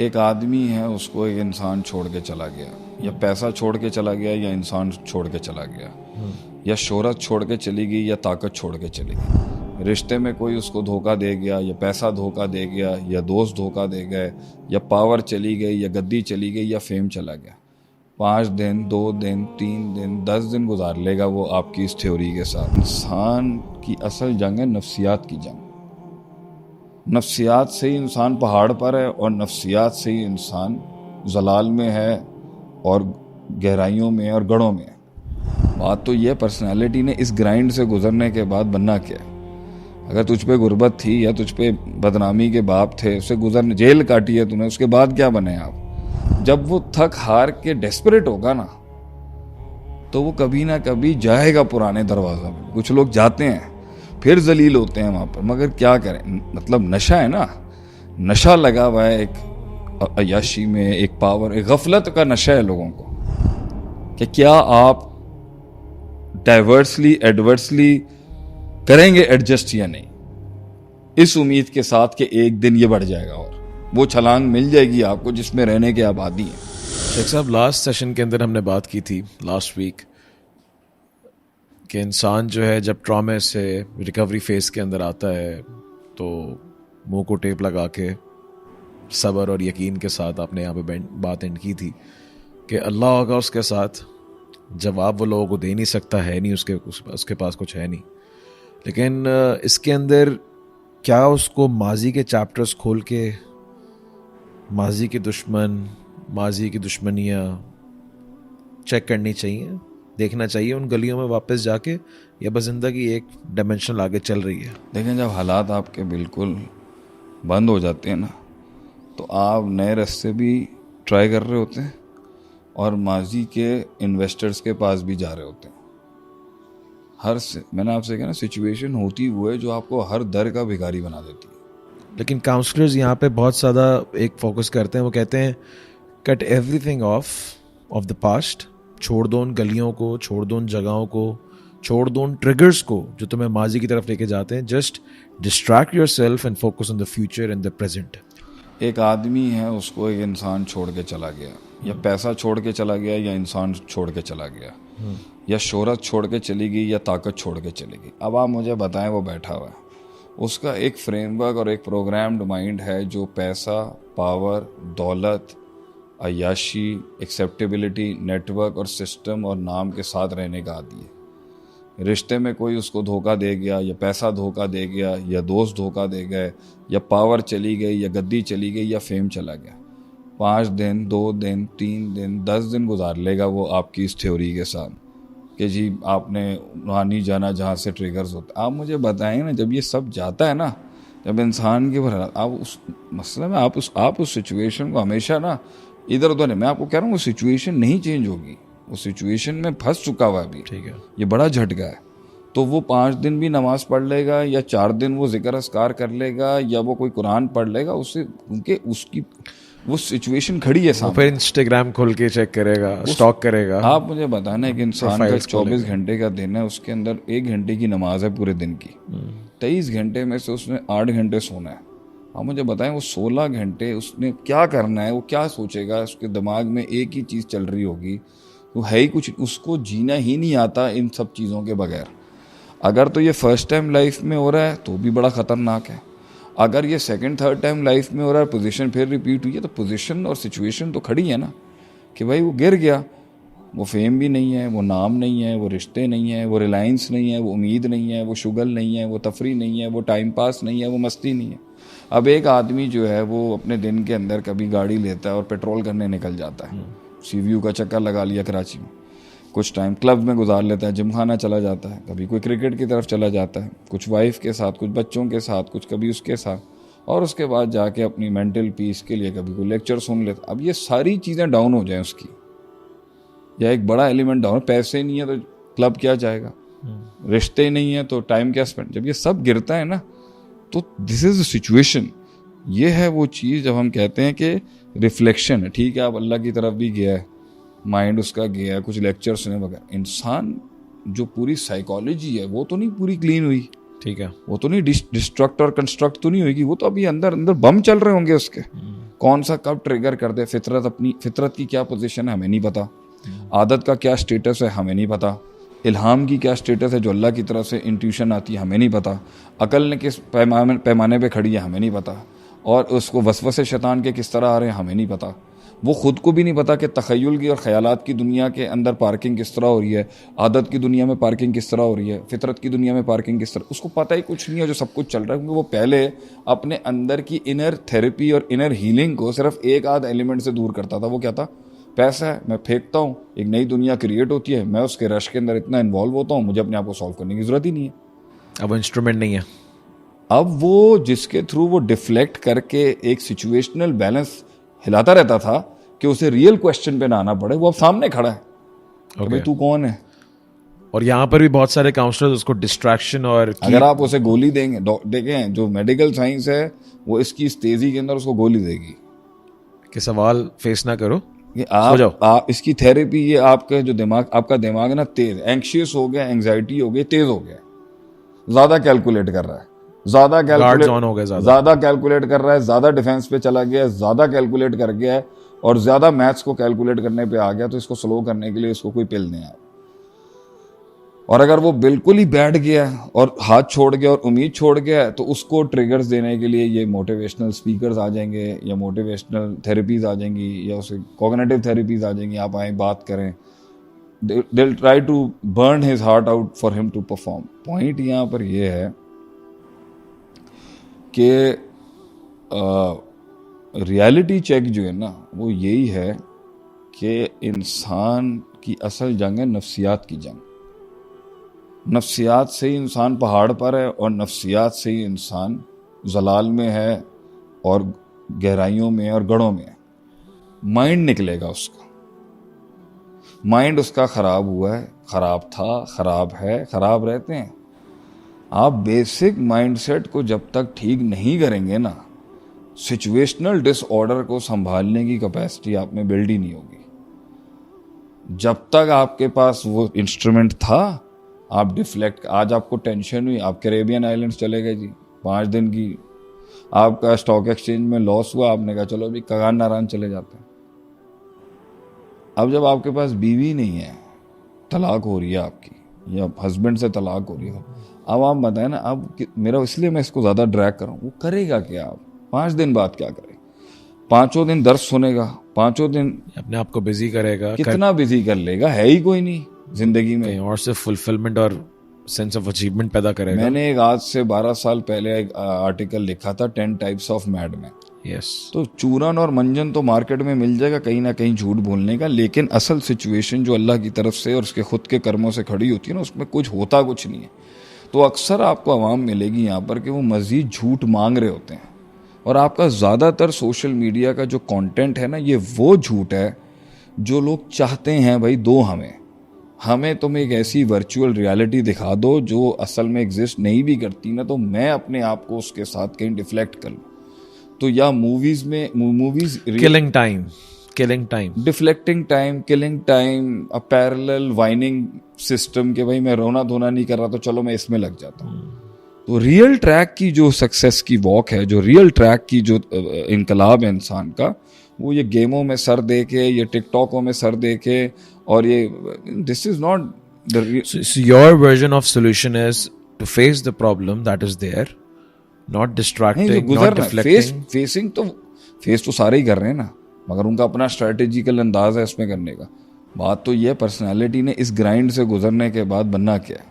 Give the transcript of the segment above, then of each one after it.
एक आदमी है, उसको एक इंसान छोड़ के चला गया, या पैसा छोड़ के चला गया, या इंसान छोड़ के चला गया, या शोहरत छोड़ के चली गई, या ताकत छोड़ के चली गई। रिश्ते में कोई उसको धोखा दे गया, या पैसा धोखा दे गया, या दोस्त धोखा दे गए, या पावर चली गई, या गद्दी चली गई, या फेम चला गया। 5 दिन, 2 दिन, 3 दिन, 10 दिन गुजार लेगा वो आपकी इस थ्योरी के साथ। इंसान की असल जंग है नफ्सियात की जंग। नफ्सियात से ही इंसान पहाड़ पर है, और नफ्सियात से ही इंसान जलाल में है, और गहराइयों में और गढ़ों में है। बात तो ये पर्सनालिटी ने इस ग्राइंड से गुजरने के बाद बनना क्या है। अगर तुझ पे गुर्बत थी, या तुझ पे बदनामी के बाप थे, उससे गुजरने, जेल काटी है तूने, उसके बाद क्या बने आप। जब वो थक हार के डेस्परेट होगा ना, तो वो कभी ना कभी जाएगा पुराने दरवाजा में। कुछ लोग जाते हैं, फिर जलील होते हैं वहां पर, मगर क्या करें, मतलब नशा है ना, नशा लगा हुआ है एक अय्याशी में, एक पावर, एक गफलत का नशा है लोगों को, कि क्या आप डाइवर्सली एडवर्सली करेंगे एडजस्ट या नहीं, इस उम्मीद के साथ कि एक दिन ये बढ़ जाएगा और वो छलांग मिल जाएगी आपको जिसमें रहने के आबादी है। शेख साहब, लास्ट सेशन के अंदर हमने बात की थी लास्ट वीक कि इंसान जो है जब ट्रॉमे से रिकवरी फेज के अंदर आता है तो मुंह को टेप लगा के सब्र और यकीन के साथ आपने यहाँ पे बात एंड की थी कि अल्लाह होगा उसके साथ। जवाब वो लोगों को दे नहीं सकता, है नहीं उसके पास कुछ है नहीं। लेकिन इसके अंदर क्या उसको माजी के चैप्टर्स खोल के माजी के दुश्मन, माजी की दुश्मनियाँ चेक करनी चाहिए, देखना चाहिए उन गलियों में वापस जाके, या बस ज़िंदगी एक डायमेंशन आगे चल रही है। देखें, जब हालात आपके बिल्कुल बंद हो जाते हैं ना, तो आप नए रास्ते भी ट्राई कर रहे होते हैं, और माजी के इन्वेस्टर्स के पास भी जा रहे होते हैं। मैंने आपसे कहा ना, सिचुएशन होती वो है जो आपको हर दर का भिखारी बना देती है। लेकिन काउंसलर्स यहाँ पे बहुत ज़्यादा एक फोकस करते हैं, वो कहते हैं cut everything of the past, छोड़ दो उन गलियों को, छोड़ दो उन जगहों को, छोड़ दो उन ट्रिगर्स को जो तुम्हें माजी की तरफ लेके जाते हैं। Just distract yourself and focus on the future and the present. एक आदमी है, उसको एक इंसान छोड़ के चला गया, या पैसा छोड़ के चला गया, या इंसान छोड़ के चला गया, या शोहरत छोड़ के चली गई, या ताकत छोड़ के चली गई। अब आप मुझे बताएं, वो बैठा हुआ है, उसका एक फ्रेमवर्क और एक प्रोग्राम्ड माइंड है जो पैसा, पावर, दौलत, अय्याशी, एक्सेप्टेबिलिटी, नेटवर्क और सिस्टम और नाम के साथ रहने का आदी है। रिश्ते में कोई उसको धोखा दे गया, या पैसा धोखा दे गया, या दोस्त धोखा दे गए, या पावर चली गई, या गद्दी चली गई, या फेम चला गया। 5 दिन, 2 दिन, 3 दिन, 10 दिन गुजार लेगा वो आपकी इस थ्योरी के साथ कि जी आपने वहाँ नहीं जाना जहाँ से ट्रिगर्स होते। आप मुझे बताएं ना, जब ये सब जाता है ना, जब इंसान के ऊपर, आप उस मसले में आप उस सिचुएशन को हमेशा ना इधर उधर, मैं आपको कह रहा हूँ वो सिचुएशन नहीं चेंज होगी, वो सिचुएशन में फंस चुका हुआ अभी। ठीक है, ये बड़ा झटका है। तो वो 5 दिन भी नमाज पढ़ लेगा, या 4 दिन वो जिक्र अस्कार कर लेगा, या वो कोई कुरान पढ़ लेगा, उससे उनके उसकी वो सिचुएशन खड़ी है सामने। फिर इंस्टाग्राम खोल के चेक करेगा, स्टॉक करेगा। आप मुझे बताना है कि इंसान का 24 घंटे का दिन है, उसके अंदर 1 घंटे की नमाज है पूरे दिन की, 23 घंटे में से उसने 8 घंटे सोना है। आप मुझे बताएं, वो 16 घंटे उसने क्या करना है, वो क्या सोचेगा, उसके दिमाग में एक ही चीज़ चल रही होगी, वो है ही कुछ, उसको जीना ही नहीं आता इन सब चीज़ों के बगैर। अगर तो ये फर्स्ट टाइम लाइफ में हो रहा है तो भी बड़ा ख़तरनाक है। अगर ये सेकंड थर्ड टाइम लाइफ में हो रहा है, पोजीशन फिर रिपीट हुई है, तो पोजीशन और सिचुएशन तो खड़ी है ना कि भाई वो गिर गया, वो फेम भी नहीं है, वो नाम नहीं है, वो रिश्ते नहीं है, वो रिलायंस नहीं है, वो उम्मीद नहीं है, वो शुगल नहीं है, वो तफरी नहीं है, वो टाइम पास नहीं है, वो मस्ती नहीं है। अब एक आदमी जो है वो अपने दिन के अंदर कभी गाड़ी लेता है और पेट्रोल करने निकल जाता है, सीवीयू का चक्कर लगा लिया कराची में, कुछ टाइम क्लब में गुजार लेता है, जिम खाना चला जाता है, कभी कोई क्रिकेट की तरफ चला जाता है, कुछ वाइफ के साथ, कुछ बच्चों के साथ, कुछ कभी उसके साथ, और उसके बाद जाके अपनी मेंटल पीस के लिए कभी कोई लेक्चर सुन लेता। अब ये सारी चीज़ें डाउन हो जाएं उसकी, या एक बड़ा एलिमेंट डाउन, पैसे नहीं है तो क्लब क्या जाएगा, रिश्ते नहीं है तो टाइम क्या स्पेंड, जब ये सब गिरता है ना, तो दिस इज द सिचुएशन। ये है वो चीज़ जब हम कहते हैं कि रिफ्लेक्शन है। ठीक है, आप अल्लाह की तरफ भी गया है, माइंड उसका गया है, कुछ लेक्चर सुने वगैरह, इंसान जो पूरी साइकोलॉजी है वो तो नहीं पूरी क्लीन हुई। ठीक है, वो तो नहीं डिस्ट्रक्ट और कंस्ट्रक्ट तो नहीं होगी, वो तो अभी अंदर अंदर बम चल रहे होंगे उसके। कौन सा कब ट्रिगर कर दे, फितरत की क्या पोजीशन है हमें नहीं पता, आदत का क्या स्टेटस है हमें नहीं पता, इल्हाम की क्या स्टेटस है जो अल्लाह की तरफ से इंट्यूशन आती है हमें नहीं पता, अकल ने किस पैमाने पे खड़ी है हमें नहीं पता, और उसको वसवसे शैतान के किस तरह आ रहे हैं हमें नहीं पता। वो खुद को भी नहीं पता कि तख़य्युल की और ख़यालात की दुनिया के अंदर पार्किंग किस तरह हो रही है, आदत की दुनिया में पार्किंग किस तरह हो रही है, फितरत की दुनिया में पार्किंग किस तरह, उसको पता ही कुछ नहीं है जो सब कुछ चल रहा है, क्योंकि वो पहले अपने अंदर की इनर थेरेपी और इनर हीलिंग को सिर्फ एक आध एलिमेंट से दूर करता था। वो क्या था? पैसा है, मैं फेंकता हूँ, एक नई दुनिया क्रिएट होती है, मैं उसके रश के अंदर इतना इन्वॉल्व होता हूँ, मुझे अपने आप को सॉल्व करने की ज़रूरत ही नहीं है। अब इंस्ट्रूमेंट नहीं है, अब वो जिसके थ्रू वो डिफ्लेक्ट करके एक सिचुएशनल बैलेंस हिलाता रहता था कि उसे रियल क्वेश्चन पे ना आना पड़े, वो अब सामने खड़ा है कि भाई तू कौन है। और यहाँ पर भी बहुत सारे काउंसलर्स उसको डिस्ट्रैक्शन और अगर आप उसे गोली देंगे, देखें जो मेडिकल साइंस है वो इसकी इस तेजी के अंदर उसको गोली देगी कि सवाल फेस ना करो, कि आप इसकी थेरेपी, ये आपका जो दिमाग, आपका दिमाग है ना तेज, एंक्शियस हो गया, एंग्जाइटी हो गई, तेज हो गया, ज्यादा कैलकुलेट कर रहा है, ज्यादा कैलकुलेट कर रहा है, ज्यादा डिफेंस पे चला गया है, ज्यादा कैलकुलेट कर गया है और ज्यादा मैथ्स को कैलकुलेट करने पे आ गया, तो इसको स्लो करने के लिए इसको कोई पिल नहीं आया। और अगर वो बिल्कुल ही बैठ गया और हाथ छोड़ गया और उम्मीद छोड़ गया, तो उसको ट्रिगर्स देने के लिए ये मोटिवेशनल स्पीकर्स आ जाएंगे या मोटिवेशनल थेरेपीज आ जाएंगी या उसे कॉग्निटिव थेरेपीज आ जाएंगी, आप आए बात करें, they will try to burn his heart out for him to perform. Point यहाँ पर यह है कि रियलिटी चेक जो है ना वो यही है कि इंसान की असल जंग है नफ्सियात की जंग। नफ्सियात से ही इंसान पहाड़ पर है और नफ्सियात से ही इंसान जलाल में है और गहराइयों में और गढ़ों में है। माइंड निकलेगा उसका, माइंड उसका खराब हुआ है, खराब था, खराब है, खराब रहते हैं। आप बेसिक माइंडसेट को जब तक ठीक नहीं करेंगे ना, सिचुएशनल डिसऑर्डर को संभालने की कैपेसिटी आप में बिल्ड ही नहीं होगी। जब तक आपके पास वो इंस्ट्रूमेंट था, आप डिफ्लेक्ट, आज आपको टेंशन हुई, आप कैरेबियन आइलैंड्स चले गए जी 5 दिन की, आपका स्टॉक एक्सचेंज में लॉस हुआ, आपने कहा चलो अभी कगान नारायण चले जाते हैं। अब जब आपके पास बीवी नहीं है, तलाक हो रही है आपकी या हस्बैंड से तलाक हो रही है, अब आप बताएं ना, अब मेरा इसलिए मैं इसको ज़्यादा ड्रैग कर रहा हूँ, वो करेगा क्या? आप 5 दिन बाद क्या करे? 5 दिन दर्द सुनेगा, 5 दिन अपने आप को बिजी करेगा, कितना बिजी कर लेगा, है ही कोई नहीं जिंदगी में, और सिर्फ फुलफिलमेंट और सेंस ऑफ अचीवमेंट पैदा करेगा। मैंने एक आज से 12 साल पहले एक आर्टिकल लिखा था 10 टाइप्स ऑफ मैडमैन। तो चूरन और मंजन तो मार्केट में मिल जाएगा कहीं ना कहीं झूठ बोलने का, लेकिन असल सिचुएशन जो अल्लाह की तरफ से और उसके खुद के कर्मों से खड़ी होती है ना, उसमें कुछ होता कुछ नहीं है। तो अक्सर आपको आवाम मिलेगी यहाँ पर कि वो मजीद झूठ मांग रहे होते हैं, और आपका ज़्यादातर सोशल मीडिया का जो कंटेंट है ना, ये वो झूठ है जो लोग चाहते हैं भाई दो हमें तुम एक ऐसी वर्चुअल रियलिटी दिखा दो जो असल में एग्जिस्ट नहीं भी करती ना, तो मैं अपने आप को उसके साथ कहीं डिफ्लेक्ट कर लूँ। तो या movies killing time, deflecting time, killing time, a parallel whining system के भाई मैं रोना धोना नहीं कर रहा तो चलो मैं इसमें लग जाता हूँ। तो रियल ट्रैक की जो सक्सेस की वॉक है, जो रियल ट्रैक की जो इनकलाब है इंसान का, वो ये गेमों में सर दे के, ये टिकटॉकों में सर दे के, और ये this is not the your version of solution is to face the problem that is there, not distracting, not deflecting. Face तो सारे ही कर रहे हैं ना, मगर उनका अपना स्ट्रेटेजिकल अंदाज है इसमें करने का। बात तो ये पर्सनालिटी ने इस ग्राइंड से गुजरने के बाद बनना क्या है।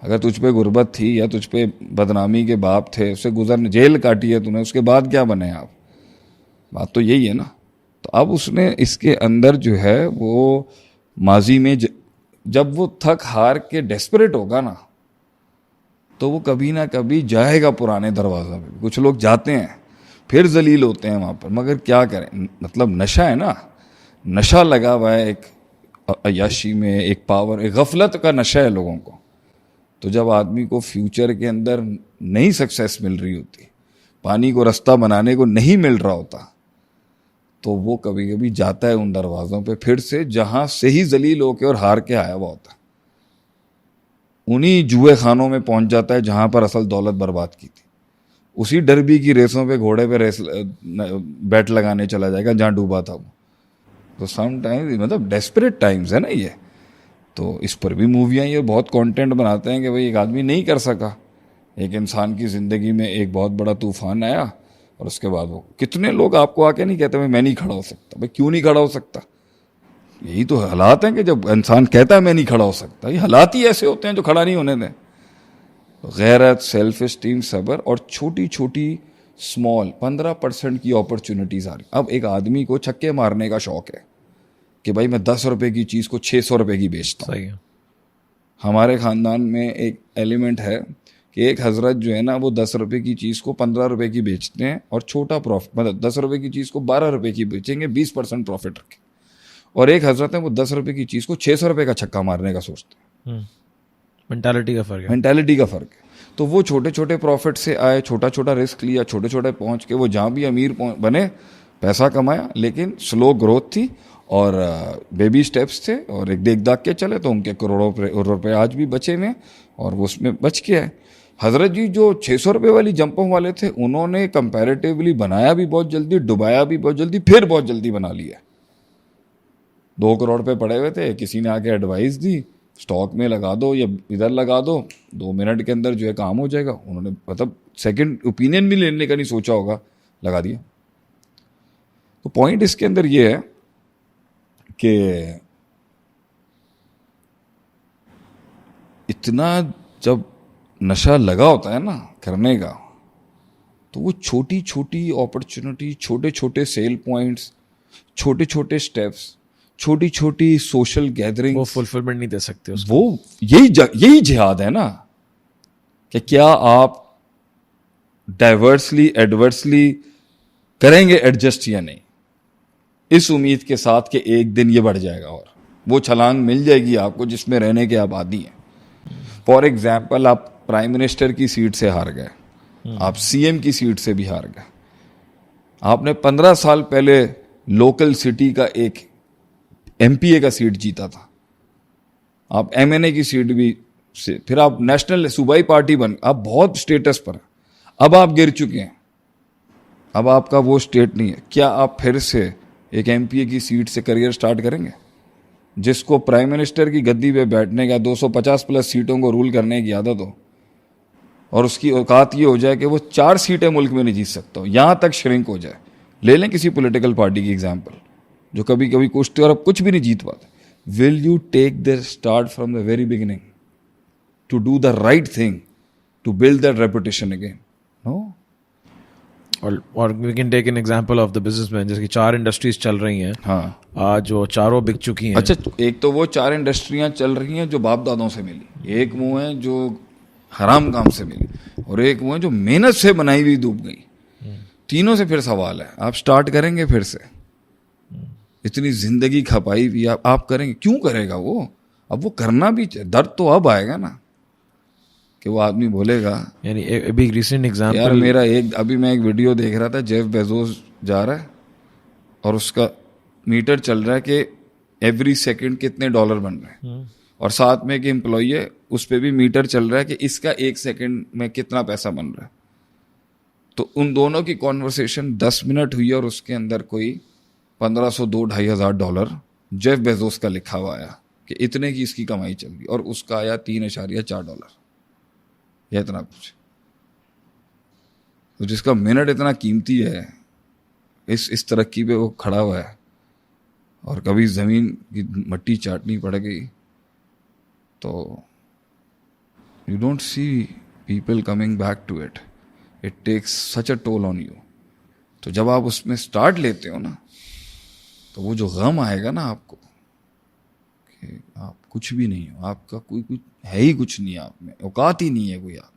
अगर तुझ पे गुर्बत थी या तुझ पे बदनामी के बाप थे, उससे गुजरने, जेल काटी है तूने, उसके बाद क्या बने आप? बात तो यही है ना। तो अब उसने इसके अंदर जो है वो माजी में जब वो थक हार के डेस्परेट होगा ना, तो वो कभी ना कभी जाएगा पुराने दरवाजा पे। कुछ लोग जाते हैं फिर जलील होते हैं वहाँ पर, मगर क्या करें, मतलब नशा है ना, नशा लगा हुआ है एक अय्याशी में, एक पावर, एक गफलत का नशा है लोगों को। तो जब आदमी को फ्यूचर के अंदर नई सक्सेस मिल रही होती, पानी को रास्ता बनाने को नहीं मिल रहा होता, तो वो कभी कभी जाता है उन दरवाज़ों पे फिर से जहाँ से ही जलील होके और हार के आया हुआ होता है। उन्हीं जुए खानों में पहुंच जाता है जहाँ पर असल दौलत बर्बाद की थी, उसी डरबी की रेसों पे घोड़े पे रेस बैट लगाने चला जाएगा जहाँ डूबा था वो। तो सम टाइम्स मतलब डेस्परेट टाइम्स है ना ये, तो इस पर भी मूवियाँ ये बहुत कंटेंट बनाते हैं कि भाई एक आदमी नहीं कर सका, एक इंसान की ज़िंदगी में एक बहुत बड़ा तूफान आया और उसके बाद वो, कितने लोग आपको आके नहीं कहते भाई मैं नहीं खड़ा हो सकता, भाई क्यों नहीं खड़ा हो सकता? यही तो हालात हैं कि जब इंसान कहता है मैं नहीं खड़ा हो सकता, ये हालात ही ऐसे होते हैं जो खड़ा नहीं होने दें। गैरत, सेल्फ एस्टीम, सब्र और छोटी छोटी स्मॉल 15% की अपॉर्चुनिटीज आ रही। अब एक आदमी को छक्के मारने का शौक है कि भाई मैं 10 रुपए की चीज़ को 600 रुपए की बेचता हूँ। सही है। हमारे ख़ानदान में एक एलिमेंट है कि एक हजरत जो है ना वो 10 रुपए की चीज़ को 15 रुपए की बेचते हैं और छोटा प्रॉफिट, मतलब 10 रुपए की चीज़ को 12 रुपए की बेचेंगे, 20% प्रॉफिट रखें। और एक हजरत है वो 10 रुपए की चीज़ को 600 रुपए का छक्का मारने का सोचते हैं। मेंटालिटी का फर्क है। मेंटालिटी का फ़र्क है। तो वो छोटे छोटे प्रॉफिट से आए, छोटा छोटा रिस्क लिया, छोटे छोटे पहुंच के वो जहाँ भी अमीर बने, पैसा कमाया, लेकिन स्लो ग्रोथ थी और बेबी स्टेप्स थे और एक देख दाग के चले तो उनके करोड़ों रुपए आज भी बचे हुए और वो उसमें बच के आए। हजरत जी जो 600 रुपये वाली जंपों वाले थे उन्होंने कंपैरेटिवली बनाया भी बहुत जल्दी, डुबाया भी बहुत जल्दी, फिर बहुत जल्दी बना लिया। 2 करोड़ पे पड़े हुए थे, किसी ने आके एडवाइस दी स्टॉक में लगा दो या इधर लगा दो, 2 मिनट के अंदर जो है काम हो जाएगा। उन्होंने मतलब सेकंड ओपिनियन भी लेने का नहीं सोचा होगा, लगा दिया। तो पॉइंट इसके अंदर ये है कि इतना जब नशा लगा होता है ना करने का, तो वो छोटी छोटी अपॉर्चुनिटी, छोटे छोटे सेल पॉइंट्स, छोटे छोटे स्टेप्स, छोटी छोटी सोशल गैदरिंग, वो फुलफिलमेंट नहीं दे सकते उसको। वो यही जिहाद है ना कि क्या आप डाइवर्सली एडवर्सली करेंगे एडजस्ट या नहीं, इस उम्मीद के साथ कि एक दिन ये बढ़ जाएगा और वो छलांग मिल जाएगी आपको जिसमें रहने के आप आदी हैं। फॉर एग्जाम्पल आप प्राइम मिनिस्टर की सीट से हार गए, आप सीएम की सीट से भी हार गए, आपने 15 साल पहले लोकल सिटी का एक एमपीए का सीट जीता था, आप एमएनए की सीट भी से, फिर आप नेशनल सूबाई पार्टी बन, आप बहुत स्टेटस पर, अब आप गिर चुके हैं, अब आपका वो स्टेट नहीं है। क्या आप फिर से एक एमपीए की सीट से करियर स्टार्ट करेंगे? जिसको प्राइम मिनिस्टर की गद्दी पे बैठने का 250 प्लस सीटों को रूल करने की आदत हो और उसकी औकात ये हो जाए कि वो 4 सीटें मुल्क में नहीं जीत सकता हो, यहां तक श्रिंक हो जाए। ले लें किसी पॉलिटिकल पार्टी की एग्जांपल जो कभी कभी कुछ और अब कुछ भी नहीं जीत पाते। Will you take the start from the very beginning to do the right thing to build that reputation again? No. और we can take an example of the businessman, जैसे कि 4 इंडस्ट्रीज चल रही हैं। हाँ, आज जो चारों बिक चुकी हैं। अच्छा, एक तो वो 4 इंडस्ट्रियां चल रही हैं जो बाप दादों से मिली, एक वो है जो हराम काम से मिली, और एक वो है जो मेहनत से बनाई हुई डूब गई। तीनों से फिर सवाल है, आप स्टार्ट करेंगे फिर से? इतनी जिंदगी खपाई भी आप करेंगे? क्यों करेगा वो? अब वो करना भी चाहिए, दर्द तो अब आएगा ना कि वो आदमी बोलेगा। यानी अभी रिसेंट एग्जांपल, यार मेरा अभी मैं एक वीडियो देख रहा था, जेफ बेजोस जा रहा है और उसका मीटर चल रहा है कि एवरी सेकंड कितने डॉलर बन रहे हैं, और साथ में एक एम्प्लॉई है उस पर भी मीटर चल रहा है कि इसका 1 सेकंड में कितना पैसा बन रहा है। तो उन दोनों की कॉन्वर्सेशन 10 मिनट हुई और उसके अंदर कोई 1500 $2,500 डॉलर जेफ बेजोस का लिखा हुआ आया कि इतने की इसकी कमाई चल गई, और उसका आया $3.4 या इतना कुछ। तो जिसका मिनट इतना कीमती है, इस तरक्की पे वो खड़ा हुआ है, और कभी ज़मीन की मट्टी चाटनी पड़ गई तो you don't see people coming back to it. It takes such a toll on you. तो जब आप उसमें स्टार्ट लेते हो ना, तो वो जो गम आएगा ना आपको कि आप कुछ भी नहीं हो, आपका कोई कुछ है ही कुछ नहीं, आप में औकात ही नहीं है कोई आप